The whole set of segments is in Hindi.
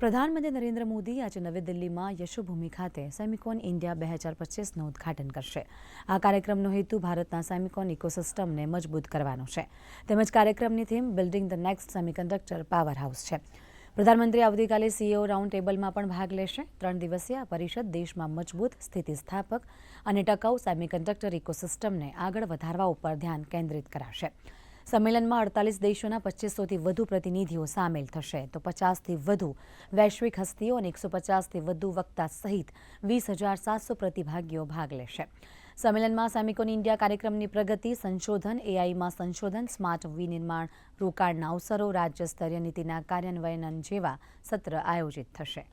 પ્રધાનમંત્રી નરેન્દ્ર મોદી આજે નવી દિલ્હીમાં યશોભૂમિ ખાતે સેમિકોન ઇન્ડિયા 2025નું ઉદ્ઘાટન કરશે। આ કાર્યક્રમનો હેતુ ભારતના સેમિકોન ઇકોસિસ્ટમને મજબૂત કરવાનો છે। તેમજ કાર્યક્રમની theme building the next semiconductor power house છે। પ્રધાનમંત્રી આવતીકાલે સીઈઓ રાઉન્ડ ટેબલમાં પણ ભાગ લેશે। 3 દિવસીય આ પરિષદ દેશમાં મજબૂત, સ્થિતિસ્થાપક અને ટકાઉ સેમિકન્ડક્ટર ઇકોસિસ્ટમને આગળ વધારવા ઉપર ધ્યાન કેન્દ્રિત કરાશે। सम्मेलનમાં 48 દેશોના 2500થી વધુ પ્રતિનિધિઓ સામેલ થશે, તો 50થી વધુ વૈશ્વિક હસ્તીઓ અને 150થી વધુ વક્તા સહિત 20,700 પ્રતિભાગીઓ ભાગ લેશે। સંમેલનમાં સેમિકોન ઇન્ડિયા કાર્યક્રમની પ્રગતિ, સંશોધન, એઆઈમાં સંશોધન, સ્માર્ટ વિનિર્માણ, રોકાણના અવસરો, રાજ્ય સ્તરીય નીતિના કાર્યાન્વયન જેવા સત્ર આયોજિત થશે।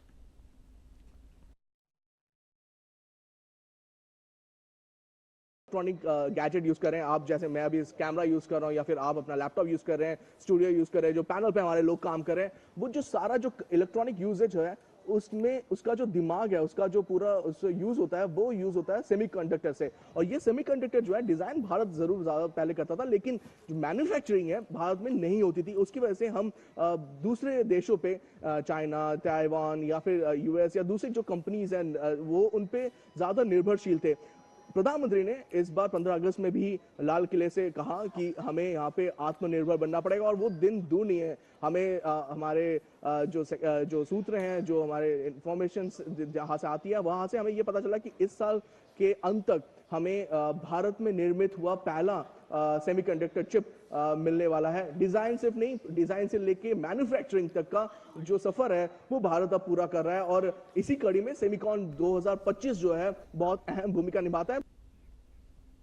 इलेक्ट्रॉनिक गैजेट यूज़ कर रहे हैं आप, जैसे मैं अभी कैमरा यूज़ कर रहा हूँ या फिर आप अपना लैपटॉप यूज़ कर रहे हैं, स्टूडियो यूज़ कर रहे हैं, जो पैनल पे हमारे लोग काम कर रहे हैं, वो जो सारा जो इलेक्ट्रॉनिक यूजेज है उसमें उसका जो दिमाग है, उसका जो पूरा उससे यूज़ होता है, वो यूज़ होता है सेमीकंडक्टर से। और ये सेमीकंडक्टर जो है डिज़ाइन भारत ज़रूर ज़्यादा पहले करता था, लेकिन जो मैन्युफैक्चरिंग है भारत में नहीं होती थी। उसकी वजह से हम दूसरे देशों पे, चाइना, ताइवान या फिर यूएस या दूसरी जो कंपनीज हैं वो उन पे ज़्यादा निर्भरशील थे। प्रधानमंत्री ने इस बार 15 अगस्त में भी लाल किले से कहा कि हमें यहाँ पे आत्मनिर्भर बनना पड़ेगा और वो दिन दूर नहीं है। हमें हमारे जो सूत्र हैं, जो हमारे इंफॉर्मेशन जहाँ से आती है, वहाँ से हमें ये पता चला कि इस साल के अंत तक हमें भारत में निर्मित हुआ पहला सेमीकंडक्टर चिप मिलने वाला है। डिज़ाइन सिर्फ नहीं, डिज़ाइन से लेके मैन्युफैक्चरिंग तक का जो सफ़र है वो भारत अब पूरा कर रहा है और इसी कड़ी में सेमिकॉन 2025 जो है बहुत अहम भूमिका निभाता है।